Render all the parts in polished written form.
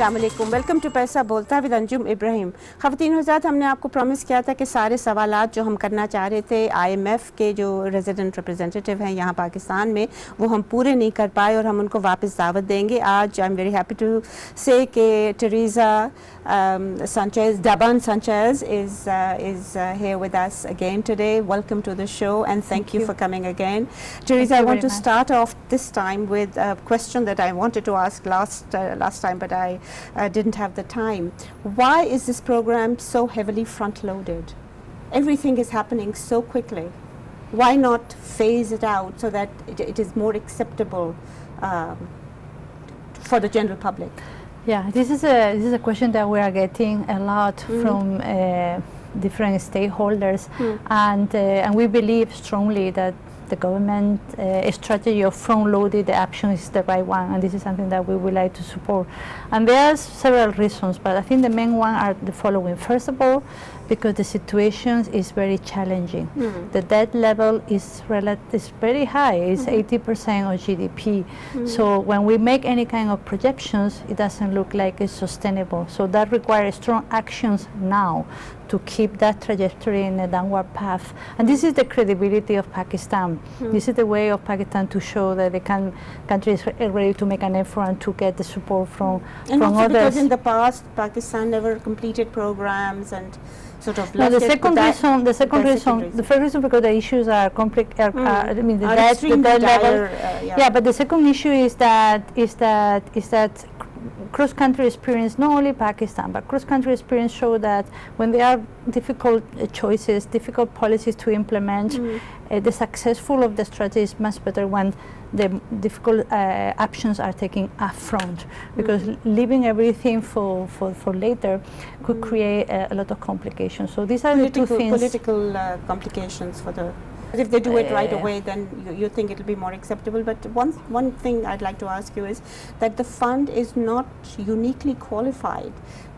अस्सलाम वालेकुम, welcome to पैसा बोलता विद अंजुम इब्राहिम। ख़वातीन हज़रात, हमने आपको प्रॉमिस किया था कि सारे सवालात जो हम करना चाह रहे थे IMF के जो रेजिडेंट रिप्रेजेंटेटिव हैं यहाँ पाकिस्तान में, वो हम पूरे नहीं कर पाए और हम उनको वापस दावत देंगे। आज I am very happy to say कि Teresa Daban Sanchez is here with us again today. Welcome to the show and thank you for coming again. Teresa, I want to start off this time with a question that I wanted to ask last time, but I didn't have the time. Why is this program so heavily front-loaded? Everything is happening so quickly. Why not phase it out so that it is more acceptable for the general public? Yeah, this is a question that we are getting a lot from different stakeholders, and we believe strongly that the government strategy of front-loaded action is the right one, and this is something that we would like to support. And there are several reasons, but I think the main one are the following. First of all, because the situation is very challenging. The debt level is very high. It's 80% of GDP. So when we make any kind of projections, it doesn't look like it's sustainable. So that requires strong actions now to keep that trajectory in a downward path. And this is the credibility of Pakistan. This is the way of Pakistan to show that the country is ready to make an effort and to get the support from others. Because in the past, Pakistan never completed programs and sort of no, the first reason because the issues are complex. I mean, the debt level. Yeah, but the second issue is that cross-country experience, not only Pakistan, but cross-country experience show that when there are difficult choices, difficult policies to implement, the successful of the strategy is much better when the difficult actions are taken up front, because leaving everything for later could create a lot of complications. So these are the two things. Political complications for the. If they do it right away, then you think it will be more acceptable. But one thing I'd like to ask you is that the fund is not uniquely qualified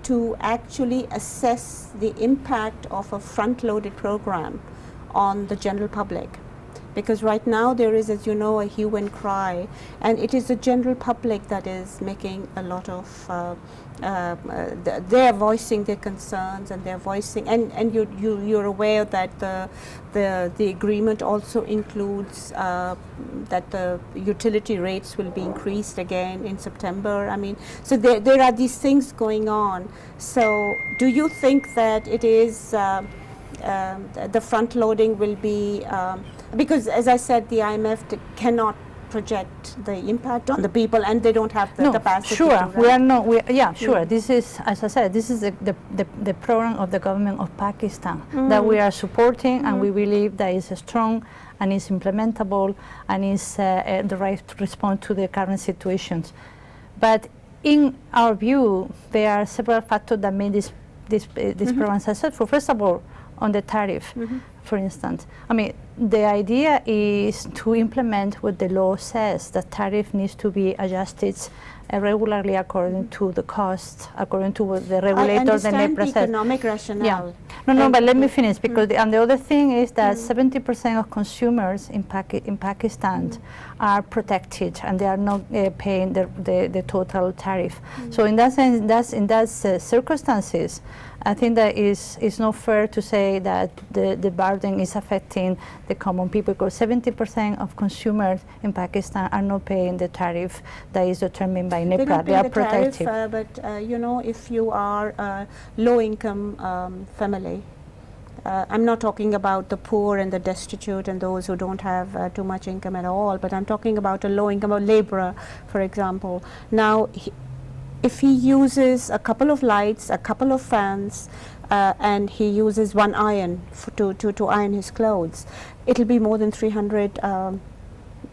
to actually assess the impact of a front-loaded program on the general public. Because right now there is, as you know, a hue and cry, and it is the general public that is making a lot of, they're voicing their concerns, and they're voicing, and you're aware that the agreement also includes that the utility rates will be increased again in September. I mean, so there are these things going on. So do you think that it is the front loading will be because, as I said, the IMF cannot project the impact on the people, and they don't have the capacity. Sure, we are not. Sure. This is, as I said, this is the program of the government of Pakistan that we are supporting, and we believe that is strong and is implementable and is the right response to the current situations. But in our view, there are several factors that made this program successful. First of all, on the tariff, for instance. I mean, the idea is to implement what the law says. The tariff needs to be adjusted regularly according to the costs, according to what the regulator then may process. I understand the economic rationale. Yeah. No, but let me finish, because and the other thing is that 70% of consumers in Pakistan are protected, and they are not paying the total tariff. So in that sense, in those circumstances, I think that it's not fair to say that the burden is affecting the common people, because 70% of consumers in Pakistan are not paying the tariff that is determined by NEPRA. They are protected. But you know, if you are a low-income family, I'm not talking about the poor and the destitute and those who don't have too much income at all, but I'm talking about a low-income laborer, for example. Now, if he uses a couple of lights, a couple of fans, and he uses one iron to iron his clothes, it'll be more than 300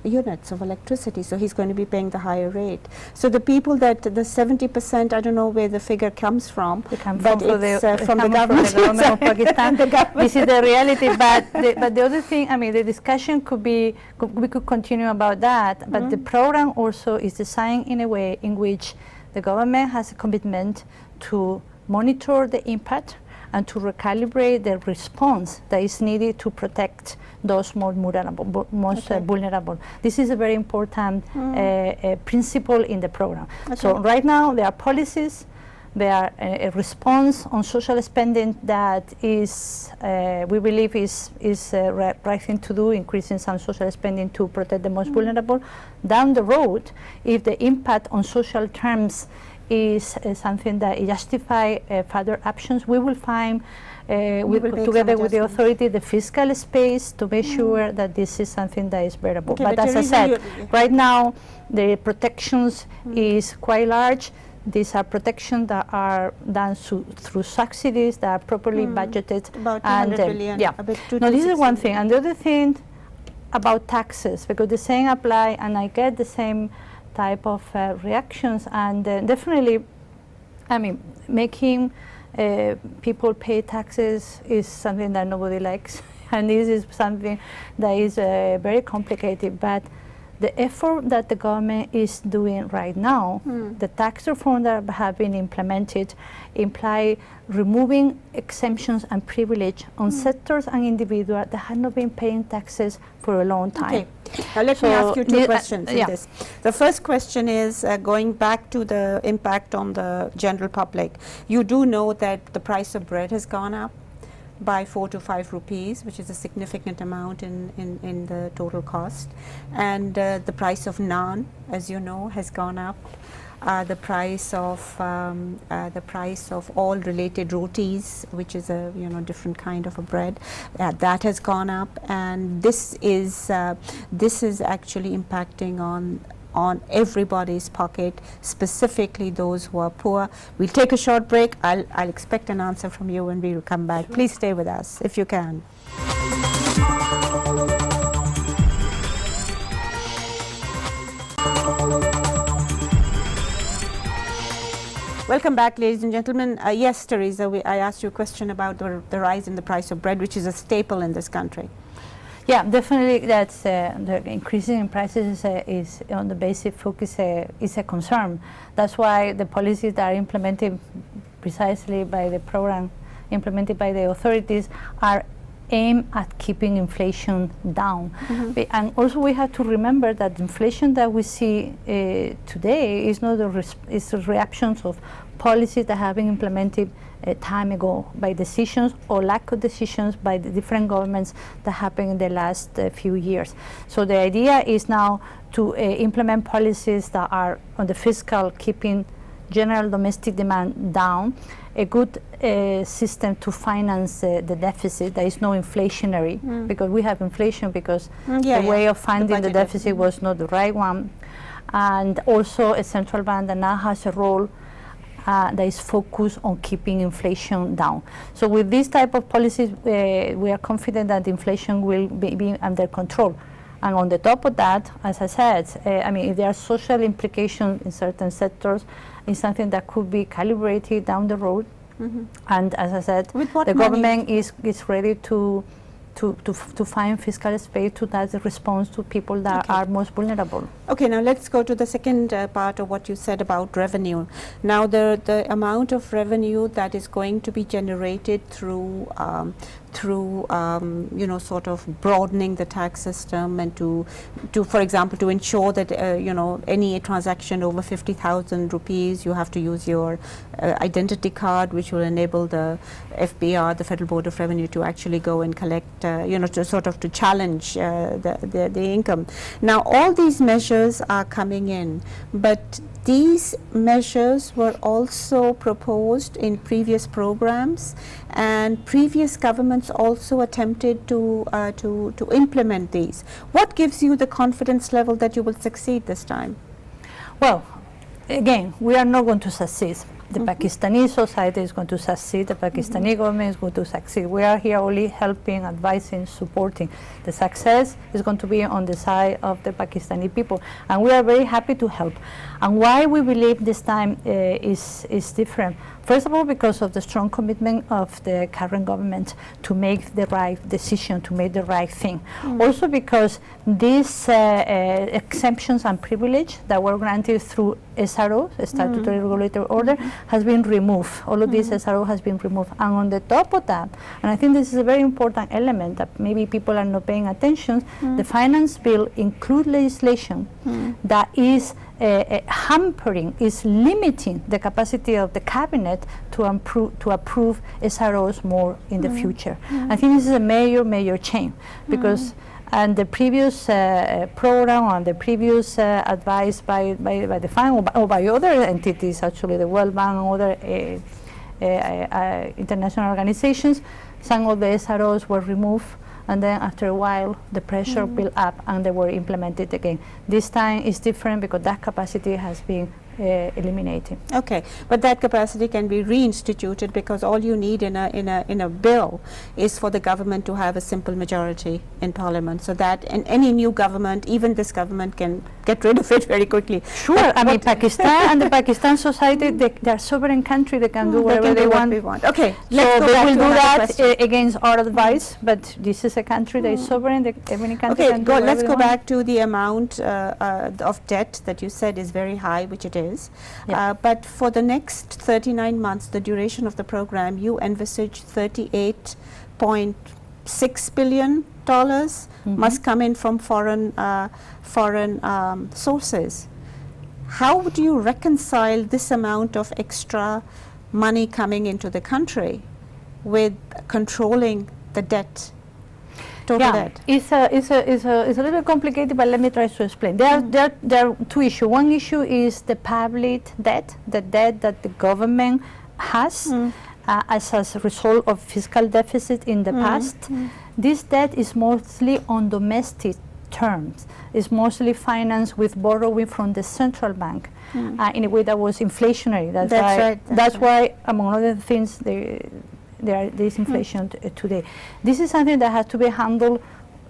units of electricity, so he's going to be paying the higher rate. So the people that the 70%, I don't know where the figure comes from, but it's from the government of Pakistan. This is the reality. But the other thing, I mean, the discussion could be, we could continue about that, but the program also is designed in a way in which the government has a commitment to monitor the impact and to recalibrate the response that is needed to protect those more vulnerable. This is a very important principle in the program. So right now there are policies, there are a response on social spending that is, we believe is right thing to do, increasing some social spending to protect the most vulnerable. Down the road, if the impact on social terms is something that justify further actions, we will find together with the authority the fiscal space to make sure that this is something that is bearable. But as I said, right now the protections is quite large. These are protections that are done through subsidies that are properly budgeted. About 200 billion. Yeah. No, this is one thing. And the other thing about taxes, because the same apply, and I get the same type of reactions, and definitely, I mean, making people pay taxes is something that nobody likes, and this is something that is very complicated. But the effort that the government is doing right now, the tax reform that have been implemented, imply removing exemptions and privilege on sectors and individuals that have not been paying taxes for a long time. Okay. Now let me ask you two questions in this. The first question is going back to the impact on the general public. You do know that the price of bread has gone up by 4 to 5 rupees, which is a significant amount in the total cost. And the price of naan, as you know, has gone up. The price of all related rotis, which is a different kind of a bread, that has gone up, and this is actually impacting on everybody's pocket, specifically those who are poor. We'll take a short break. I'll expect an answer from you when we will come back. Please stay with us if you can. Welcome back, ladies and gentlemen. Yes, Teresa, I asked you a question about the rise in the price of bread, which is a staple in this country. Yeah, definitely. That's the increasing in prices is on the basic focus is a concern. That's why the policies that are implemented precisely by the program implemented by the authorities are aimed at keeping inflation down. And also we have to remember that the inflation that we see today is not is the reactions of policies that have been implemented time ago by decisions or lack of decisions by the different governments that happened in the last few years. So the idea is now to implement policies that are on the fiscal, keeping general domestic demand down, a good system to finance the deficit that is not inflationary, because we have inflation because the way of funding the deficit was not the right one, and also a central bank that now has a role that is focused on keeping inflation down. So with this type of policies, we are confident that inflation will be under control. And on the top of that, as I said, I mean, if there are social implications in certain sectors, it's something that could be calibrated down the road. And as I said, the government is ready to find fiscal space to that response to people that are most vulnerable. Okay, now let's go to the second part of what you said about revenue. Now the amount of revenue that is going to be generated through sort of broadening the tax system, and to for example, to ensure that any transaction over 50,000 rupees, you have to use your identity card, which will enable the FBR, the Federal Board of Revenue, to actually go and collect, to challenge the income. Now all these measures are coming in, but these measures were also proposed in previous programs, and previous governments also attempted to implement these. What gives you the confidence level that you will succeed this time? Well, again, we are not going to succeed. The Pakistani society is going to succeed. The Pakistani government is going to succeed. We are here only helping, advising, supporting. The success is going to be on the side of the Pakistani people, and we are very happy to help. And why we believe this time is different. First of all, because of the strong commitment of the current government to make the right decision, to make the right thing. Also because these exemptions and privilege that were granted through SRO, Statutory Regulatory Order, has been removed. All of this SRO has been removed. And on the top of that, and I think this is a very important element that maybe people are not paying attention, the finance bill includes legislation that is hampering, is limiting the capacity of the cabinet to approve SROs more in the future. I think this is a major change, because and the previous program and the previous advice by the fund or by other entities, actually the World Bank and other international organizations, some of the SROs were removed, and then after a while the pressure built up and they were implemented again. This time is different because that capacity has been eliminated. Okay, but that capacity can be reinstituted, because all you need in a bill is for the government to have a simple majority in Parliament, so that in any new government, even this government, can get rid of it very quickly. Sure, I mean Pakistan and the Pakistan society, they are sovereign country, they can do whatever they want. Okay, so they will do that against our advice, but this is a country that is sovereign, every country can do whatever let's they go want. back to the amount of debt that you said is very high, which it is. But for the next 39 months, the duration of the program, you envisage $38.6 billion must come in from foreign sources. How do you reconcile this amount of extra money coming into the country with controlling the debt? It's a little bit complicated, but let me try to explain. There are two issues. One issue is the public debt, the debt that the government has as a result of fiscal deficit in the past. This debt is mostly on domestic terms. It's mostly financed with borrowing from the central bank in a way that was inflationary. That's why, among other things, there is inflation today. This is something that has to be handled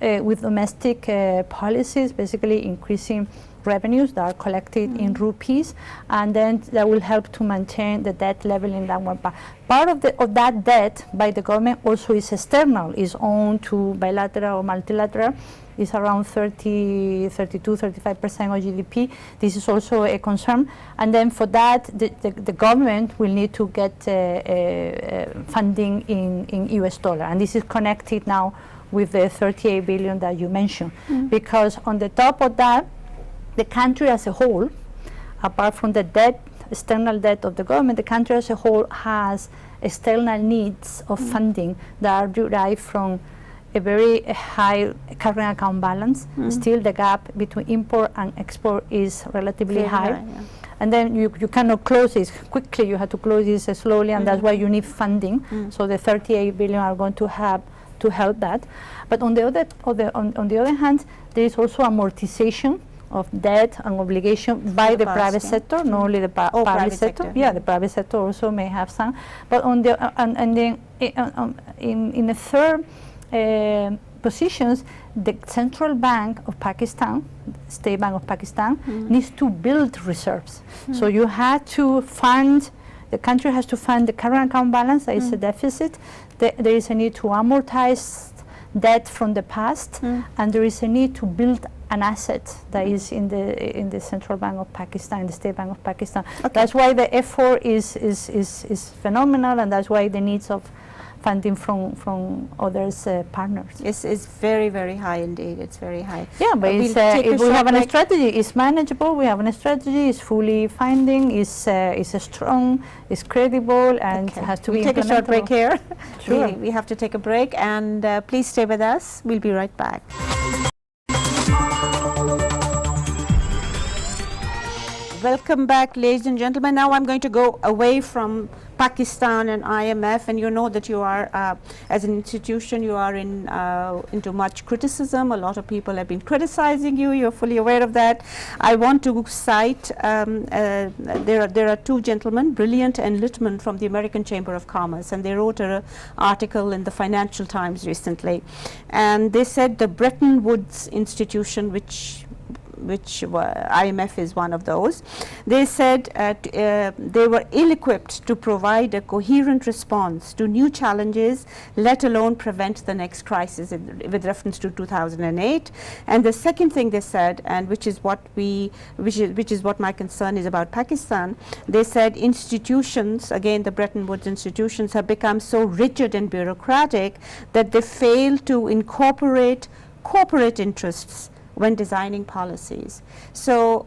with domestic policies, basically increasing revenues that are collected in rupees, and then that will help to maintain the debt level in that one part. Part of that debt by the government also is external, is owned to bilateral or multilateral. It's around 32, 35% of GDP. This is also a concern. And then for that, the government will need to get funding in US dollar. And this is connected now with the 38 billion that you mentioned. Because on the top of that, the country as a whole, apart from the debt, external debt of the government, the country as a whole has external needs of funding that are derived from a very high current account balance. Still the gap between import and export is relatively high. And then you cannot close this quickly, you have to close this slowly, and that's why you need funding. So the 38 billion are going to have to help that. But on the other hand, there is also amortization of debt and obligation by the private sector, not only the public sector. The private sector also may have some. But on the and then in the third positions, the Central Bank of Pakistan, State Bank of Pakistan, needs to build reserves. So you have to fund, the country has to fund the current account balance, that is a deficit. There is a need to amortize debt from the past, and there is a need to build an asset that is in the Central Bank of Pakistan, the State Bank of Pakistan. That's why the effort is phenomenal, and that's why the needs of funding from others partners. It's very, very high indeed. It's very high. Yeah, but if we have a strategy, it's manageable. We have a strategy. It's fully funding. It's strong. It's credible, and has to be take a short break here. Sure. We have to take a break, and please stay with us. We'll be right back. Welcome back, ladies and gentlemen. Now I'm going to go away from Pakistan and IMF, and you know that you are, as an institution, you are into much criticism. A lot of people have been criticizing you. You're fully aware of that. I want to cite, there are two gentlemen, Brilliant and Littman, from the American Chamber of Commerce, and they wrote an article in the Financial Times recently. And they said the Bretton Woods institution, which which IMF is one of those. They said they were ill-equipped to provide a coherent response to new challenges, let alone prevent the next crisis with reference to 2008. And the second thing they said, and which is what my concern is about Pakistan, they said institutions, again the Bretton Woods institutions, have become so rigid and bureaucratic that they fail to incorporate corporate interests when designing policies. So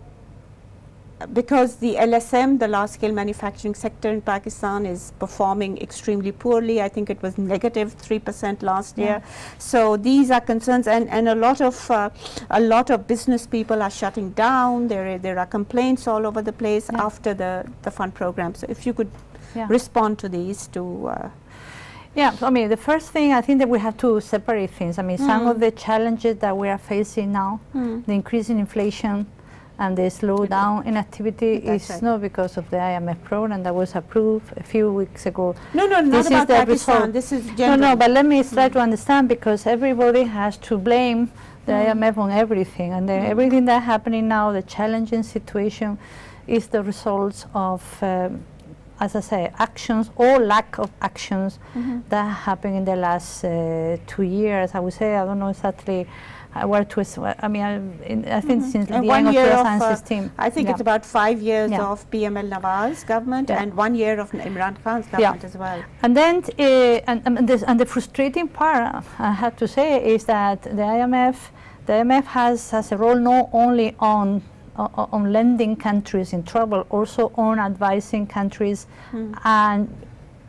because the LSM, the large scale manufacturing sector in Pakistan, is performing extremely poorly. I think it was negative 3% last year. So these are concerns, and a lot of business people are shutting down. There are complaints all over the place after the fund program. So if you could respond to these two. Yeah, I mean, the first thing, I think that we have to separate things. I mean, some of the challenges that we are facing now, the increase in inflation and the slowdown in activity is not because of the IMF program that was approved a few weeks ago. No, not about Pakistan. This is general. No, but let me try to understand, because everybody has to blame the IMF on everything, and everything that's happening now, the challenging situation, is the results of as I say, actions or lack of actions that happened in the last 2 years. I would say, I don't know exactly where to. I mean, I think since the end of 2016. I think it's about 5 years of PML Nawaz government and 1 year of Imran Khan's government as well. And then, and the frustrating part, I have to say, is that the IMF has a role not only on lending countries in trouble, also on advising countries and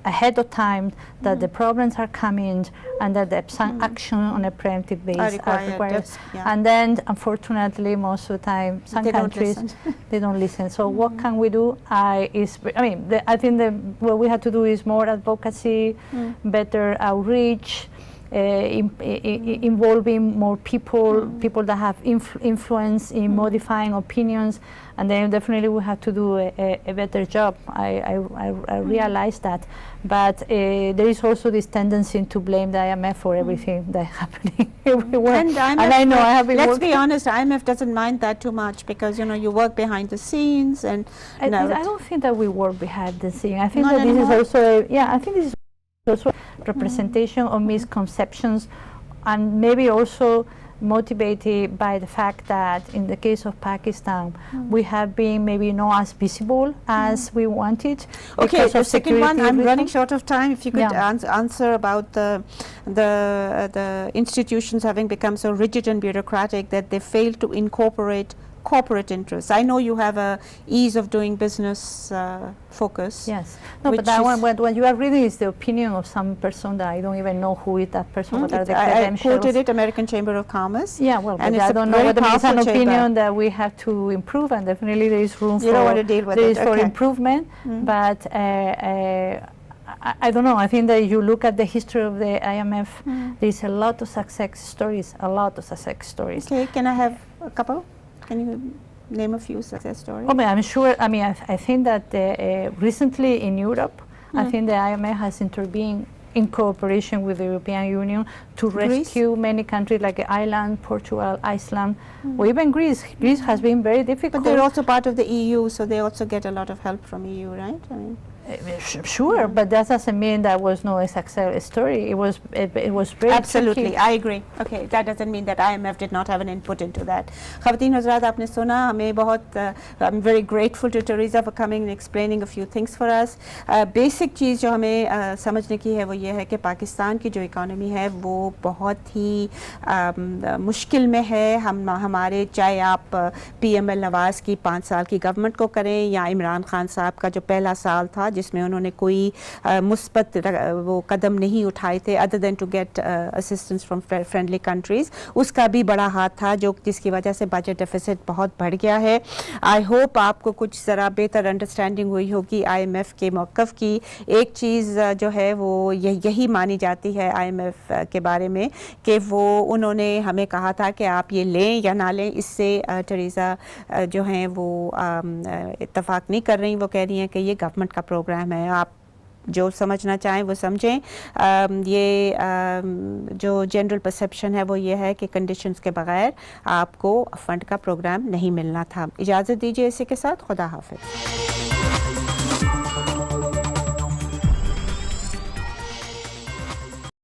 ahead of time that the problems are coming and that some action on a preemptive basis are required. And then, unfortunately, most of the time, some countries they don't listen. So what can we do? I think what we have to do is more advocacy, better outreach, involving more people that have influence in modifying opinions, and then definitely we have to do a better job. I realize that, but there is also this tendency to blame the IMF for everything that's happening everywhere. And I know I have been. Let's be honest, IMF doesn't mind that too much, because you work behind the scenes, and I don't think that we work behind the scenes. I think that this is also I think this is also representation of misconceptions, and maybe also motivated by the fact that in the case of Pakistan we have been maybe not as visible as we wanted. Okay, the second one, I'm running short of time. If you could answer about the institutions having become so rigid and bureaucratic that they fail to incorporate corporate interests. I know you have a ease of doing business focus. Yes. No, but that one, what you are reading is the opinion of some person that I don't even know who is that person. What are the credentials? I quoted it, American Chamber of Commerce. Yeah, well, and I don't know whether it's an opinion that we have to improve, and definitely there is room for improvement. But I don't know. I think that you look at the history of the IMF, there's a lot of success stories, Okay, can I have a couple? Can you name a few success stories? I'm sure. I mean, I think that recently in Europe, I think the IMF has intervened in cooperation with the European Union to rescue many countries like Ireland, Portugal, Iceland, or even Greece. Greece has been very difficult. But they're also part of the EU, so they also get a lot of help from EU, right? I mean, sure, but that doesn't mean that was no success story. It was very absolutely tricky. I agree. Okay, that doesn't mean that IMF did not have an input into that. Khawateen Hazrat, आपने सुना हमें बहुत I'm very grateful to Teresa for coming and explaining a few things for us. Basic चीज़ जो हमें समझने की है वो ये है कि पाकिस्तान की जो इकोनॉमी है वो बहुत ही मुश्किल में है. हमारे चाहे आप PML नवाज की 5 साल की गवर्नमेंट को करें या इमरान खान साहब का जो पहला साल था जिसमें उन्होंने कोई मुस्बत वो कदम नहीं उठाए थे other than to get assistance from friendly countries, उसका भी बड़ा हाथ था जिसकी वजह से बजट डेफिसिट बहुत बढ़ गया है. आई होप आपको कुछ ज़रा बेहतर अंडरस्टैंडिंग हुई होगी IMF के मौक़िफ़ की. एक चीज़ जो है वो यही मानी जाती है IMF के बारे में कि वो उन्होंने हमें कहा था कि आप ये लें या ना लें, इससे टेरेसा जो हैं वो इत्तफाक नहीं कर रही. वो कह रही हैं कि ये गवर्नमेंट का प्रोग्राम है, आप जो समझना चाहें वो समझें। ये जो जनरल परसेप्शन है वो ये है कि कंडीशंस के बगैर आपको फंड का प्रोग्राम नहीं मिलना था। इजाज़त दीजिए इसी के साथ, खुदा हाफिज़।